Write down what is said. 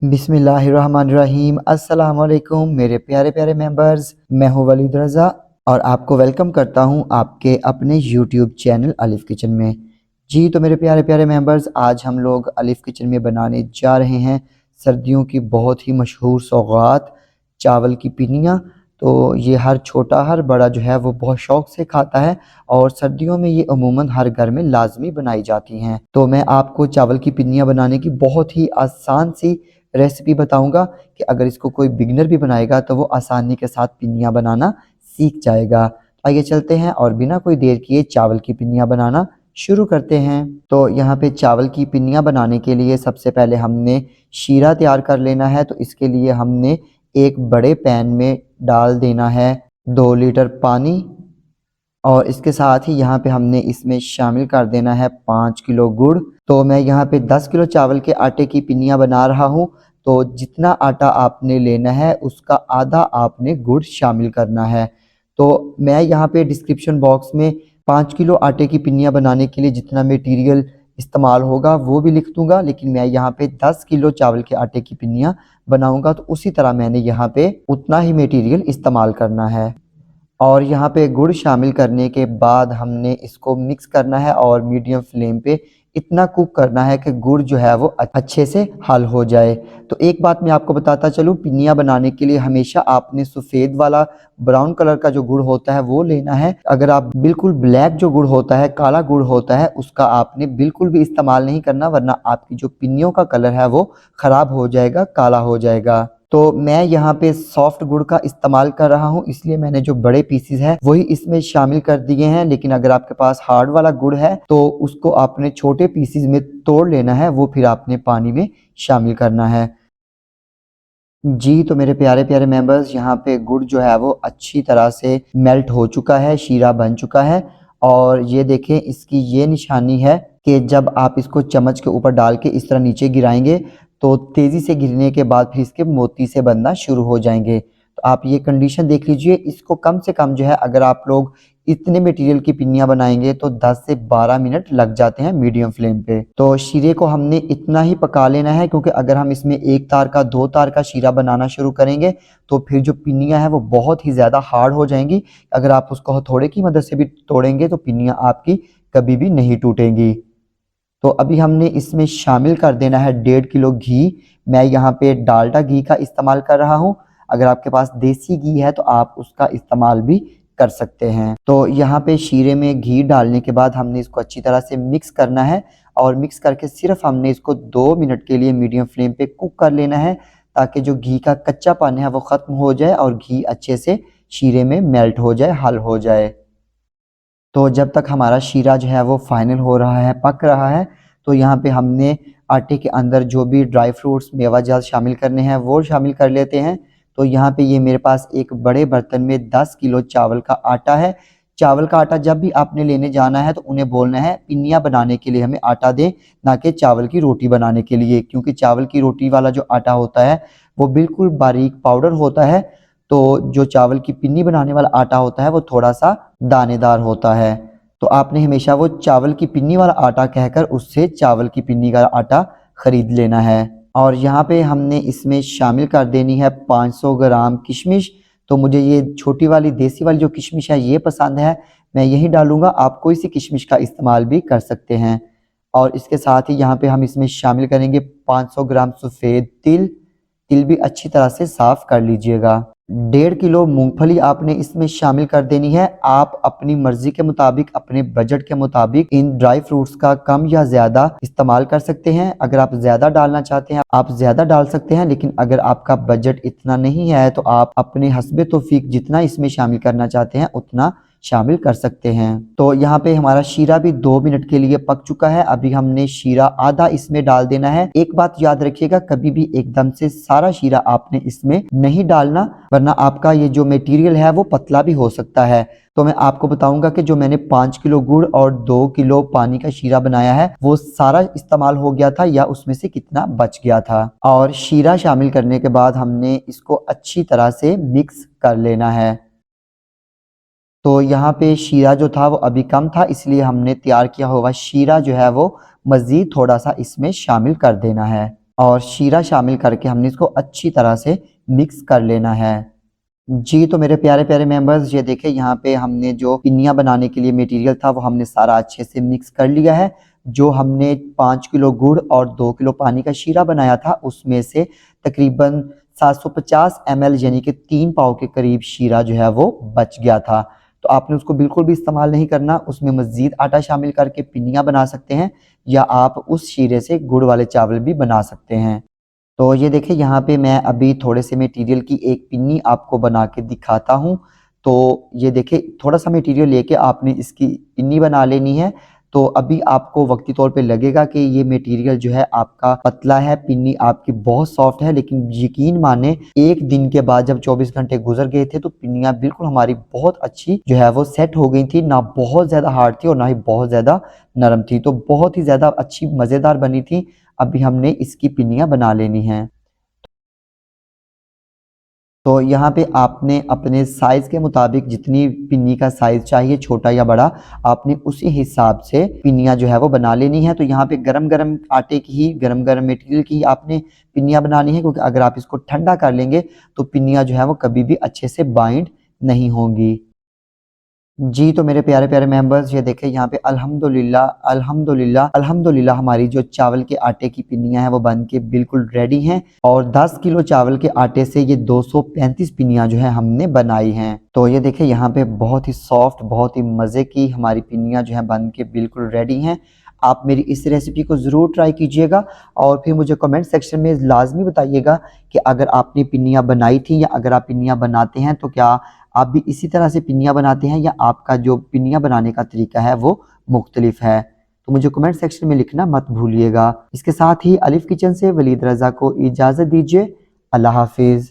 बिस्मिल्लाहिर्रहमानिर्रहीम। अस्सलाम वालेकुम मेरे प्यारे प्यारे मेंबर्स, मैं हूं वलीद रज़ा और आपको वेलकम करता हूं आपके अपने यूट्यूब चैनल अलिफ किचन में। जी तो मेरे प्यारे प्यारे मेंबर्स, आज हम लोग अलिफ किचन में बनाने जा रहे हैं सर्दियों की बहुत ही मशहूर सौगात, चावल की पिनियाँ। तो ये हर छोटा हर बड़ा जो है वो बहुत शौक़ से खाता है और सर्दियों में ये अमूमन हर घर में लाजमी बनाई जाती हैं। तो मैं आपको चावल की पिनियाँ बनाने की बहुत ही आसान सी रेसिपी बताऊंगा कि अगर इसको कोई बिगनर भी बनाएगा तो वो आसानी के साथ पिनियाँ बनाना सीख जाएगा। आइए चलते हैं और बिना कोई देर किए चावल की पिनियाँ बनाना शुरू करते हैं। तो यहाँ पे चावल की पिनियाँ बनाने के लिए सबसे पहले हमने शीरा तैयार कर लेना है। तो इसके लिए हमने एक बड़े पैन में डाल देना है 2 लीटर पानी और इसके साथ ही यहाँ पे हमने इसमें शामिल कर देना है 5 किलो गुड़। तो मैं यहाँ पे 10 किलो चावल के आटे की पिनियाँ बना रहा हूँ। तो जितना आटा आपने लेना है उसका आधा आपने गुड़ शामिल करना है। तो मैं यहाँ पे डिस्क्रिप्शन बॉक्स में 5 किलो आटे की पिनियाँ बनाने के लिए जितना मटेरियल इस्तेमाल होगा वो भी लिख दूंगा, लेकिन मैं यहाँ पे 10 किलो चावल के आटे की पिनियाँ बनाऊंगा तो उसी तरह मैंने यहाँ पे उतना ही मटेरियल इस्तेमाल करना है। और यहाँ पे गुड़ शामिल करने के बाद हमने इसको मिक्स करना है और मीडियम फ्लेम पे इतना कुक करना है कि गुड़ जो है वो अच्छे से हल हो जाए। तो एक बात मैं आपको बताता चलूँ, पिनियाँ बनाने के लिए हमेशा आपने सफ़ेद वाला ब्राउन कलर का जो गुड़ होता है वो लेना है। अगर आप बिल्कुल ब्लैक जो गुड़ होता है, काला गुड़ होता है, उसका आपने बिल्कुल भी इस्तेमाल नहीं करना, वरना आपकी जो पिनियों का कलर है वो ख़राब हो जाएगा, काला हो जाएगा। तो मैं यहाँ पे सॉफ्ट गुड़ का इस्तेमाल कर रहा हूँ, इसलिए मैंने जो बड़े पीसेस हैं वही इसमें शामिल कर दिए हैं। लेकिन अगर आपके पास हार्ड वाला गुड़ है तो उसको आपने छोटे पीसेस में तोड़ लेना है, वो फिर आपने पानी में शामिल करना है। जी तो मेरे प्यारे प्यारे मेंबर्स, यहाँ पे गुड़ जो है वो अच्छी तरह से मेल्ट हो चुका है, शीरा बन चुका है। और ये देखें, इसकी ये निशानी है कि जब आप इसको चम्मच के ऊपर डाल के इस तरह नीचे गिराएंगे तो तेज़ी से गिरने के बाद फिर इसके मोती से बनना शुरू हो जाएंगे। तो आप ये कंडीशन देख लीजिए। इसको कम से कम जो है, अगर आप लोग इतने मटेरियल की पिनियाँ बनाएंगे तो 10 से 12 मिनट लग जाते हैं मीडियम फ्लेम पे। तो शीरे को हमने इतना ही पका लेना है, क्योंकि अगर हम इसमें एक तार का 2 तार का शीरा बनाना शुरू करेंगे तो फिर जो पिनियाँ हैं वो बहुत ही ज़्यादा हार्ड हो जाएंगी। अगर आप उसको हथौड़े की मदद से भी तोड़ेंगे तो पिनियाँ आपकी कभी भी नहीं टूटेंगी। तो अभी हमने इसमें शामिल कर देना है 1.5 किलो घी। मैं यहाँ पे डालडा घी का इस्तेमाल कर रहा हूँ। अगर आपके पास देसी घी है तो आप उसका इस्तेमाल भी कर सकते हैं। तो यहाँ पे शीरे में घी डालने के बाद हमने इसको अच्छी तरह से मिक्स करना है और मिक्स करके सिर्फ हमने इसको 2 मिनट के लिए मीडियम फ्लेम पे कुक कर लेना है, ताकि जो घी का कच्चापन है वो ख़त्म हो जाए और घी अच्छे से शीरे में मेल्ट हो जाए, हल हो जाए। तो जब तक हमारा शीरा जो है वो फाइनल हो रहा है, पक रहा है, तो यहाँ पे हमने आटे के अंदर जो भी ड्राई फ्रूट्स, मेवा जात शामिल करने हैं वो शामिल कर लेते हैं। तो यहाँ पे ये मेरे पास एक बड़े बर्तन में 10 किलो चावल का आटा है। चावल का आटा जब भी आपने लेने जाना है तो उन्हें बोलना है पिनिया बनाने के लिए हमें आटा दें, ना कि चावल की रोटी बनाने के लिए, क्योंकि चावल की रोटी वाला जो आटा होता है वो बिल्कुल बारीक पाउडर होता है। तो जो चावल की पिन्नी बनाने वाला आटा होता है वो थोड़ा सा दानेदार होता है। तो आपने हमेशा वो चावल की पिन्नी वाला आटा कहकर उससे चावल की पिन्नी का आटा खरीद लेना है। और यहाँ पे हमने इसमें शामिल कर देनी है 500 ग्राम किशमिश। तो मुझे ये छोटी वाली देसी वाली जो किशमिश है ये पसंद है, मैं यही डालूंगा। आप कोई सी किशमिश का इस्तेमाल भी कर सकते हैं। और इसके साथ ही यहाँ पे हम इसमें शामिल करेंगे 500 ग्राम सफ़ेद तिल। तिल भी अच्छी तरह से साफ कर लीजिएगा। 1.5 किलो मूंगफली आपने इसमें शामिल कर देनी है। आप अपनी मर्जी के मुताबिक, अपने बजट के मुताबिक इन ड्राई फ्रूट्स का कम या ज्यादा इस्तेमाल कर सकते हैं। अगर आप ज्यादा डालना चाहते हैं आप ज्यादा डाल सकते हैं, लेकिन अगर आपका बजट इतना नहीं है तो आप अपने हस्बे तौफीक जितना इसमें शामिल करना चाहते हैं उतना शामिल कर सकते हैं। तो यहाँ पे हमारा शीरा भी 2 मिनट के लिए पक चुका है। अभी हमने शीरा आधा इसमें डाल देना है। एक बात याद रखिएगा, कभी भी एकदम से सारा शीरा आपने इसमें नहीं डालना, वरना आपका ये जो मटेरियल है वो पतला भी हो सकता है। तो मैं आपको बताऊंगा कि जो मैंने 5 किलो गुड़ और 2 किलो पानी का शीरा बनाया है वो सारा इस्तेमाल हो गया था या उसमें से कितना बच गया था। और शीरा शामिल करने के बाद हमने इसको अच्छी तरह से मिक्स कर लेना है। तो यहाँ पे शीरा जो था वो अभी कम था, इसलिए हमने तैयार किया हुआ शीरा जो है वो मज़ीद थोड़ा सा इसमें शामिल कर देना है। और शीरा शामिल करके हमने इसको अच्छी तरह से मिक्स कर लेना है। जी तो मेरे प्यारे प्यारे मेंबर्स, ये देखें यहाँ पे हमने जो पिन्नियाँ बनाने के लिए मटेरियल था वो हमने सारा अच्छे से मिक्स कर लिया है। जो हमने 5 किलो गुड़ और 2 किलो पानी का शीरा बनाया था उसमें से तकरीबन 750 ml यानी कि 3 पाव के करीब शीरा जो है वो बच गया था। तो आपने उसको बिल्कुल भी इस्तेमाल नहीं करना, उसमें मज़ीद आटा शामिल करके पिन्नियाँ बना सकते हैं या आप उस शीरे से गुड़ वाले चावल भी बना सकते हैं। तो ये देखिए यहाँ पे मैं अभी थोड़े से मटेरियल की एक पिन्नी आपको बना के दिखाता हूँ। तो ये देखिए थोड़ा सा मटेरियल लेके आपने इसकी पिन्नी बना लेनी है। तो अभी आपको वक्ती तौर पे लगेगा कि ये मटेरियल जो है आपका पतला है, पिन्नी आपकी बहुत सॉफ्ट है, लेकिन यकीन माने एक दिन के बाद जब 24 घंटे गुजर गए थे तो पिन्नियाँ बिल्कुल हमारी बहुत अच्छी जो है वो सेट हो गई थी। ना बहुत ज़्यादा हार्ड थी और ना ही बहुत ज़्यादा नरम थी, तो बहुत ही ज़्यादा अच्छी मज़ेदार बनी थी। अभी हमने इसकी पिन्नियाँ बना लेनी हैं। तो यहाँ पे आपने अपने साइज़ के मुताबिक जितनी पिन्नी का साइज़ चाहिए, छोटा या बड़ा, आपने उसी हिसाब से पिन्नियाँ जो है वो बना लेनी है। तो यहाँ पे गरम गरम आटे की ही, गरम गरम मटेरियल की ही आपने पिन्नियाँ बनानी है, क्योंकि अगर आप इसको ठंडा कर लेंगे तो पिन्नियाँ जो है वो कभी भी अच्छे से बाइंड नहीं होंगी। जी तो मेरे प्यारे प्यारे मेंबर्स, ये देखें यहाँ पे अल्हम्दुलिल्लाह अल्हम्दुलिल्लाह अल्हम्दुलिल्लाह हमारी जो चावल के आटे की पिन्नियाँ हैं वो बन के बिल्कुल रेडी हैं। और 10 किलो चावल के आटे से ये 235 पिन्नियाँ जो है हमने बनाई हैं। तो ये देखें यहाँ पे बहुत ही सॉफ्ट, बहुत ही मज़े की हमारी पिन्नियाँ जो है बन के बिल्कुल रेडी हैं। आप मेरी इस रेसिपी को ज़रूर ट्राई कीजिएगा और फिर मुझे कमेंट सेक्शन में लाजमी बताइएगा कि अगर आपने पिन्नियाँ बनाई थी या अगर आप पिन्नियाँ बनाते हैं तो क्या आप भी इसी तरह से पिन्नियाँ बनाते हैं या आपका जो पिन्नियाँ बनाने का तरीका है वो मुख्तलिफ है। तो मुझे कमेंट सेक्शन में लिखना मत भूलिएगा। इसके साथ ही अलिफ किचन से वलीद रज़ा को इजाज़त दीजिए। अल्लाह हाफिज़।